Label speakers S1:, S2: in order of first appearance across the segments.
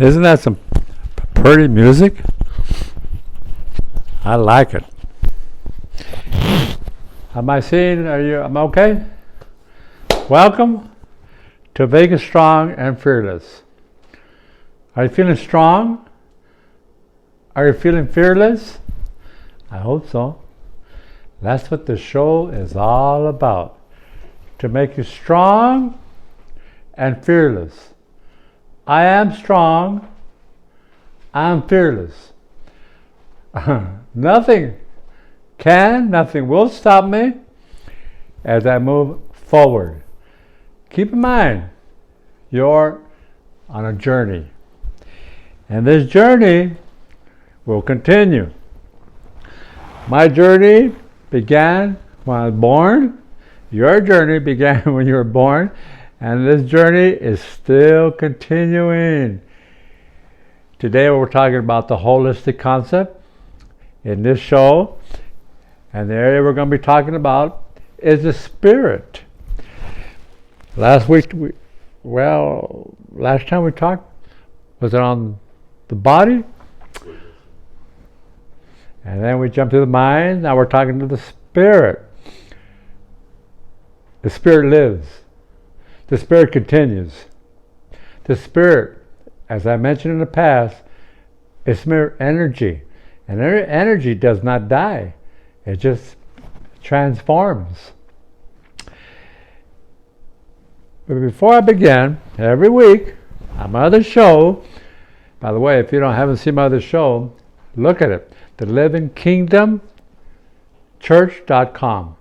S1: Isn't that some pretty music? I like it. Am I seeing? Am I okay? Welcome to Vegas Strong and Fearless. Are you feeling strong? Are you feeling fearless? I hope so. That's what the show is all about. To make you strong and fearless. I am strong. I'm fearless. Nothing will stop me as I move forward. Keep in mind, you're on a journey. And this journey will continue. My journey began when I was born. Your journey began when you were born. And this journey is still continuing. Today we're talking about the holistic concept in this show. And the area we're going to be talking about is the spirit. Last time we talked, was it on the body? And then we jumped to the mind. Now we're talking to the spirit. The spirit lives. The spirit continues. The spirit, as I mentioned in the past, is mere energy. And energy does not die. It just transforms. But before I begin, every week on my other show, by the way, if you haven't seen my other show, look at it. TheLivingKingdomChurch.com.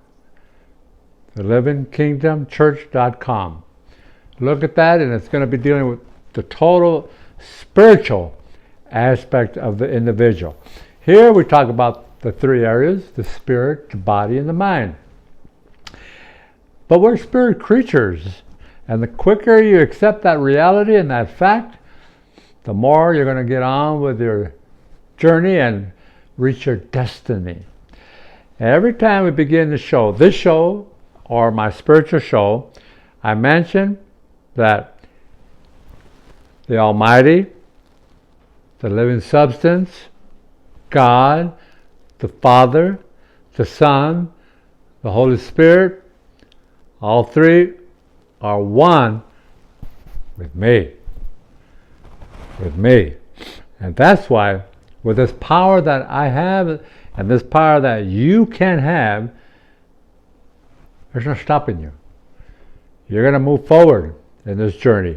S1: TheLivingKingdomChurch.com. Look at that, and it's going to be dealing with the total spiritual aspect of the individual. Here we talk about the three areas: the spirit, the body, and the mind. But we're spirit creatures, and the quicker you accept that reality and that fact, the more you're going to get on with your journey and reach your destiny. Every time we begin this show, or my spiritual show, I mention that the Almighty, the living substance, God, the Father, the Son, the Holy Spirit, all three are one with me. With me. And that's why, with this power that I have and this power that you can have, there's no stopping you. You're going to move forward in this journey.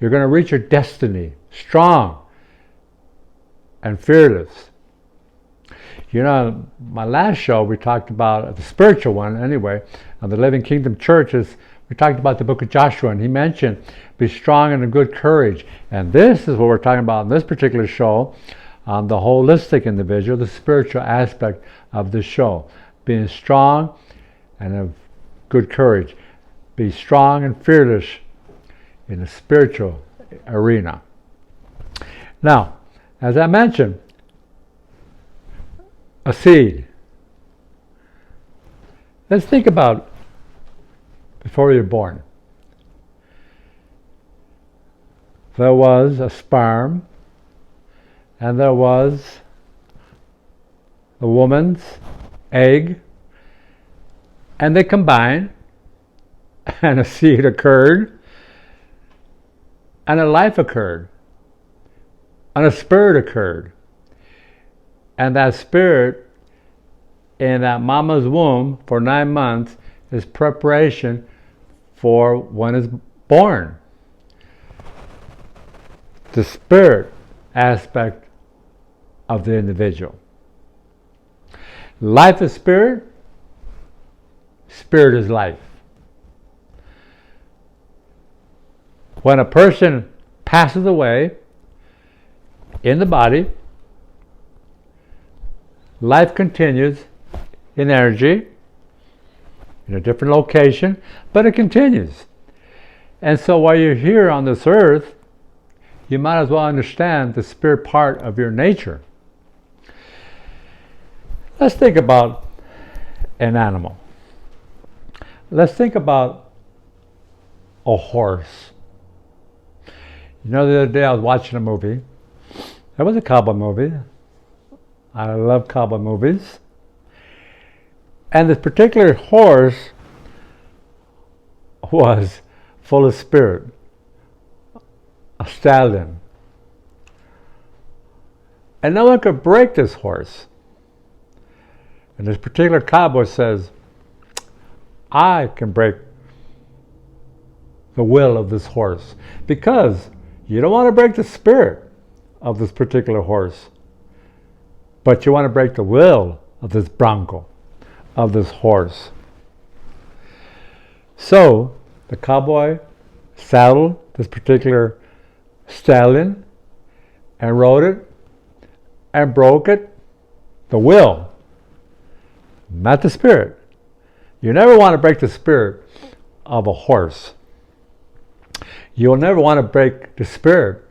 S1: You're going to reach your destiny strong and fearless. My last show we talked about, the spiritual one anyway, on the Living Kingdom Churches, we talked about the book of Joshua, and he mentioned, be strong and of good courage. And this is what we're talking about in this particular show, on the holistic individual, the spiritual aspect of the show. Being strong and of good courage. Be strong and fearless in the spiritual arena. Now, as I mentioned, a seed. Let's think about before you're born. There was a sperm, and there was a woman's egg, and they combined, and a seed occurred, and a life occurred, and a spirit occurred. And that spirit in that mama's womb for 9 months is preparation for when it's born. The spirit aspect of the individual. Life is spirit. Spirit is life. When a person passes away in the body, life continues in energy, in a different location, but it continues. And so while you're here on this earth, you might as well understand the spirit part of your nature. Let's think about an animal. Let's think about a horse. You know, the other day I was watching a movie. It was a cowboy movie. I love cowboy movies. And this particular horse was full of spirit. A stallion. And no one could break this horse. And this particular cowboy says, I can break the will of this horse. Because you don't want to break the spirit of this particular horse, but you want to break the will of this bronco, of this horse. So the cowboy saddled this particular stallion and rode it and broke it, the will, not the spirit. You never want to break the spirit of a horse. You'll never want to break the spirit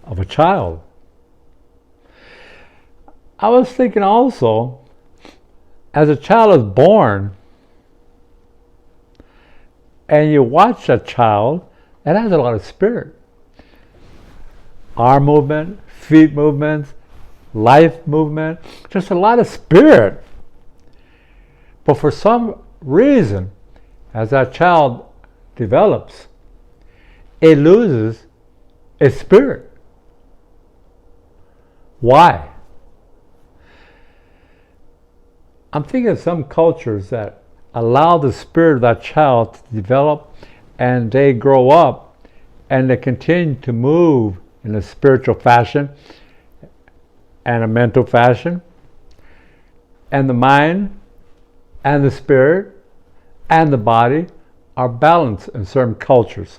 S1: of a child. I was thinking also, as a child is born, and you watch a child, it has a lot of spirit. Arm movement, feet movements, life movement, just a lot of spirit. But for some reason, as that child develops, it loses its spirit. Why? I'm thinking of some cultures that allow the spirit of that child to develop, and they grow up and they continue to move in a spiritual fashion and a mental fashion, and the mind and the spirit and the body are balanced in certain cultures.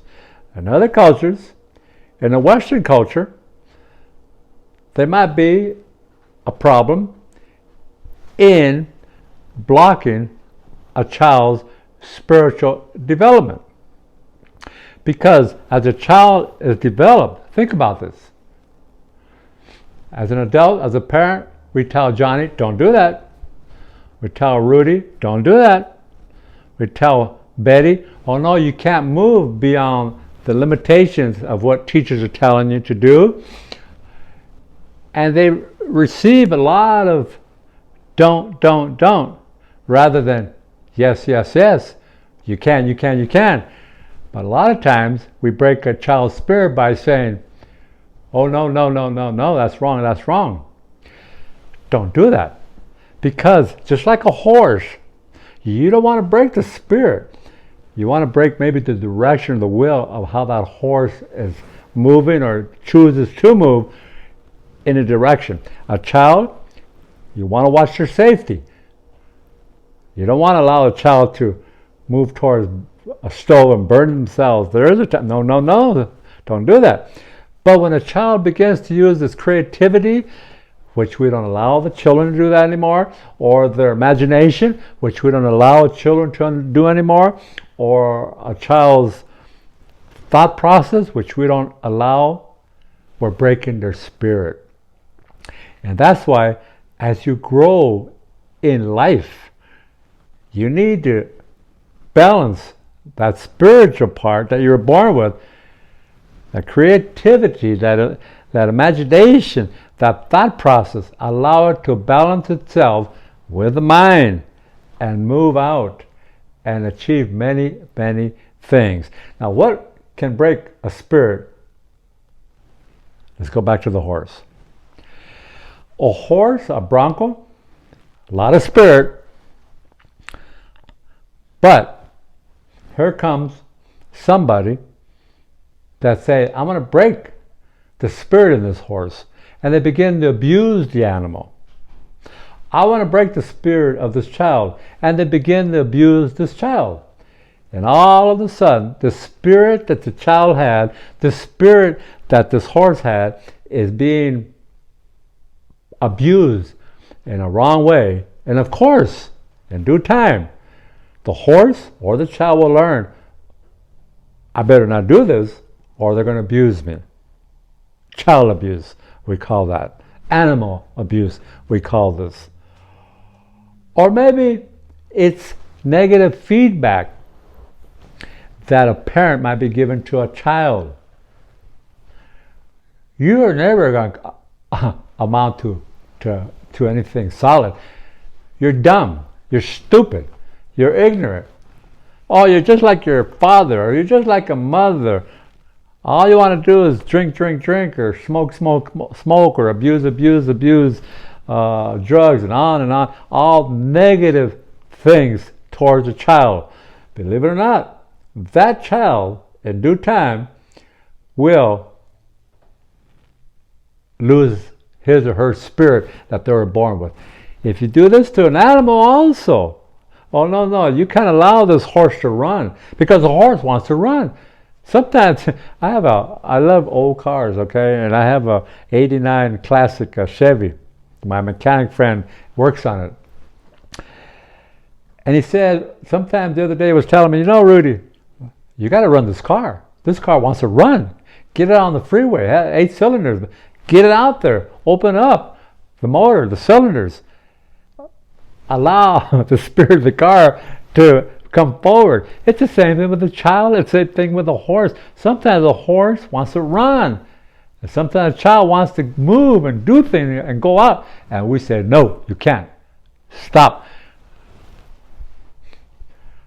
S1: In other cultures, in the Western culture, there might be a problem in blocking a child's spiritual development. Because as a child is developed, think about this. As an adult, as a parent, we tell Johnny, don't do that. We tell Rudy, don't do that. We tell Betty, oh no, you can't move beyond the limitations of what teachers are telling you to do. And they receive a lot of don't, rather than yes, you can. But a lot of times we break a child's spirit by saying, oh no, that's wrong. Don't do that. Because just like a horse, you don't want to break the spirit. You want to break maybe the direction of the will of how that horse is moving or chooses to move in a direction. A child, you want to watch their safety. You don't want to allow a child to move towards a stove and burn themselves. There is a time. No, don't do that. But when a child begins to use this creativity, which we don't allow the children to do that anymore, or their imagination, which we don't allow children to do anymore, or a child's thought process, which we don't allow, we're breaking their spirit. And that's why as you grow in life, you need to balance that spiritual part that you were born with, that creativity, that imagination, that thought process, allow it to balance itself with the mind and move out and achieve many, many things. Now, what can break a spirit? Let's go back to the horse. A horse, a bronco, a lot of spirit, but here comes somebody that say, I'm going to break the spirit in this horse, and they begin to abuse the animal. I want to break the spirit of this child, and they begin to abuse this child. And all of a sudden, the spirit that the child had, the spirit that this horse had, is being abused in a wrong way. And of course, in due time, the horse or the child will learn, I better not do this, or they're going to abuse me. Child abuse, we call that. Animal abuse, we call this. Or maybe it's negative feedback that a parent might be given to a child. you are never going to amount to anything solid. You're dumb. You're stupid. You're ignorant. Oh, you're just like your father, or you're just like a mother. All you want to do is drink, or smoke, or abuse, drugs, and on. All negative things towards a child. Believe it or not, that child, in due time, will lose his or her spirit that they were born with. If you do this to an animal also, oh no, you can't allow this horse to run, because the horse wants to run. Sometimes I love old cars, okay, and I have a '89 classic Chevy. My mechanic friend works on it, and he said sometimes the other day he was telling me, Rudy, you got to run this car. This car wants to run. Get it on the freeway. 8 cylinders. Get it out there. Open up the motor, the cylinders. Allow the spirit of the car to come forward. It's the same thing with the child. It's the same thing with the horse. Sometimes the horse wants to run. And sometimes the child wants to move and do things and go out. And we say, no, you can't. Stop.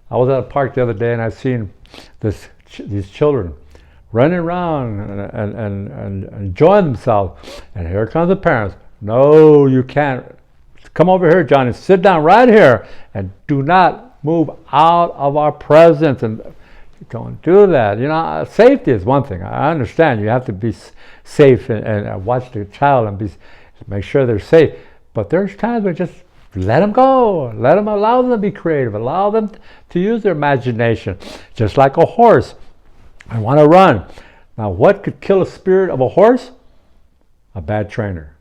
S1: I was at a park the other day and I seen these children running around and enjoying themselves. And here comes the parents. No, you can't. Come over here, Johnny. Sit down right here and do not move out of our presence. And don't do that. Safety is one thing. I understand you have to be safe and watch the child and make sure they're safe. But there's times where just let them go. Allow them to be creative. Allow them to use their imagination. Just like a horse. I want to run. Now, what could kill a spirit of a horse? A bad trainer.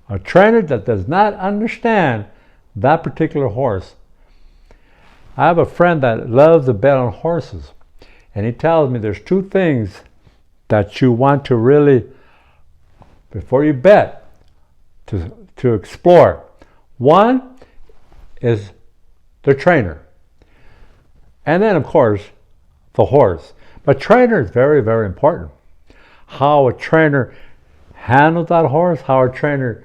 S1: A trainer that does not understand that particular horse. I have a friend that loves to bet on horses. And he tells me there's 2 things that you want to really, before you bet, to explore. One is the trainer. And then, of course, the horse. But trainer is very, very important. How a trainer handles that horse, how a trainer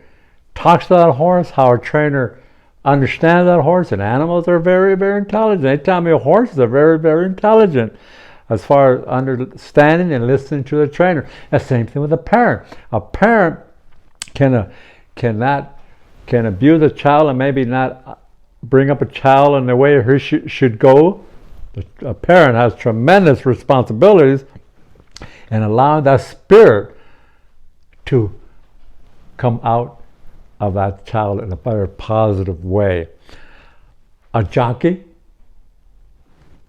S1: talks to that horse, how a trainer understands that horse. And animals are very, very intelligent. They tell me horses are very, very intelligent as far as understanding and listening to the trainer. The same thing with a parent. A parent can abuse a child and maybe not bring up a child in the way he should go. A parent has tremendous responsibilities in allowing that spirit to come out of that child in a very positive way. A jockey,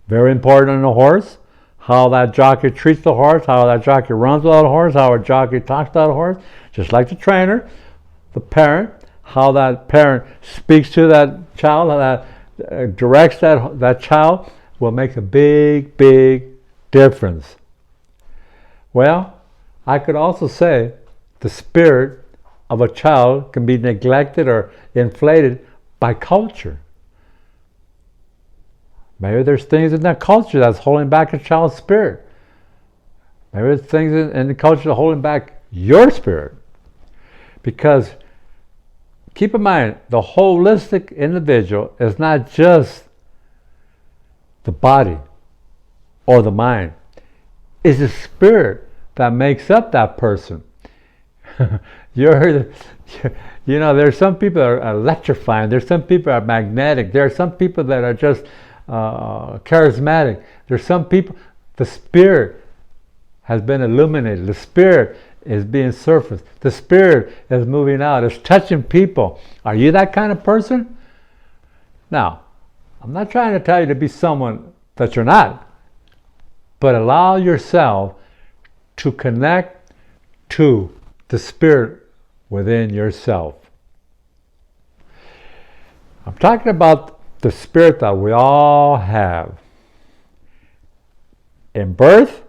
S1: very important in a horse. How that jockey treats the horse, how that jockey runs with that horse, how a jockey talks to that horse, just like the trainer, the parent, how that parent speaks to that child, how that directs that child will make a big, big difference. Well, I could also say the spirit of a child can be neglected or inflated by culture. Maybe there's things in that culture that's holding back a child's spirit. Maybe there's things in the culture that's holding back your spirit. Because keep in mind, the holistic individual is not just the body or the mind. It's the spirit that makes up that person. There's some people that are electrifying. There's some people that are magnetic. There are some people that are just charismatic. There's some people, the spirit has been illuminated. The spirit is being surfaced. The spirit is moving out. It's touching people. Are you that kind of person? Now, I'm not trying to tell you to be someone that you're not, but allow yourself to connect to the spirit within yourself. I'm talking about the spirit that we all have. In birth,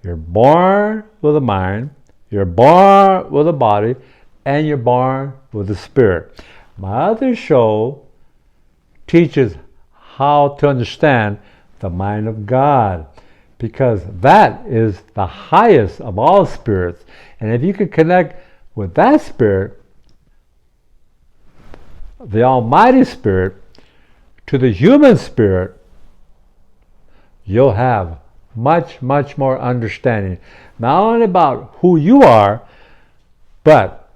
S1: you're born with a mind, you're born with a body, and you're born with a spirit. My other show teaches how to understand the mind of God. because that is the highest of all spirits. And if you can connect with that spirit, the Almighty Spirit, to the human spirit, you'll have much, much more understanding, not only about who you are, but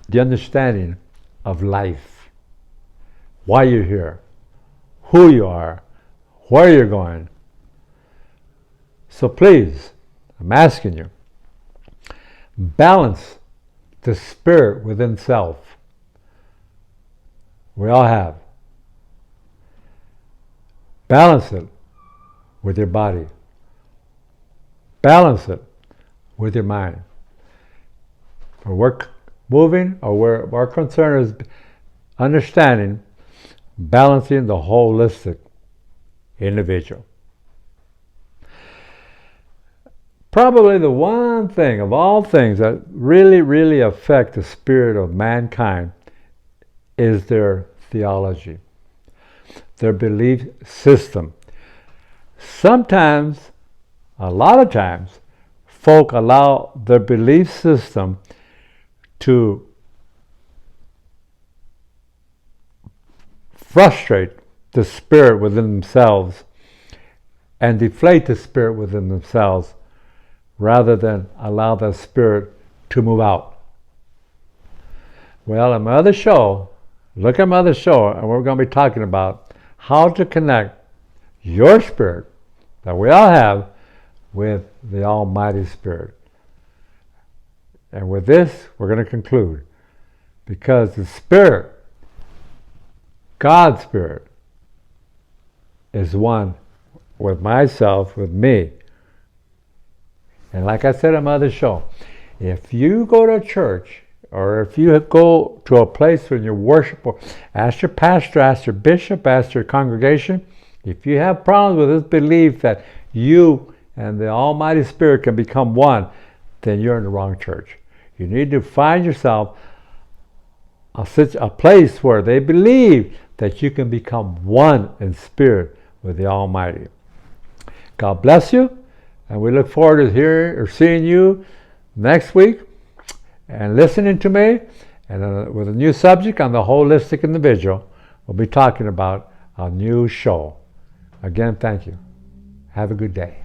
S1: the understanding of life, why you're here, who you are, where you're going. So please, I'm asking you, balance the spirit within self. We all have. Balance it with your body. Balance it with your mind. Where we're moving, or where our concern is understanding, balancing the holistic individual. Probably the one thing of all things that really, really affect the spirit of mankind is their theology, their belief system. Sometimes, a lot of times, folk allow their belief system to frustrate the spirit within themselves and deflate the spirit within themselves, rather than allow the spirit to move out. Well, in my other show, look at my other show, and we're going to be talking about how to connect your spirit that we all have with the Almighty Spirit. And with this, we're going to conclude, because the Spirit, God's Spirit, is one with myself, with me. And like I said on my other show, if you go to a church, or if you go to a place when you worship, or ask your pastor, ask your bishop, ask your congregation, if you have problems with this belief that you and the Almighty Spirit can become one, then you're in the wrong church. You need to find yourself a place where they believe that you can become one in spirit with the Almighty. God bless you, and we look forward to hearing or seeing you next week and listening to me, and with a new subject on the holistic individual. We'll be talking about a new show. Again, thank you. Have a good day.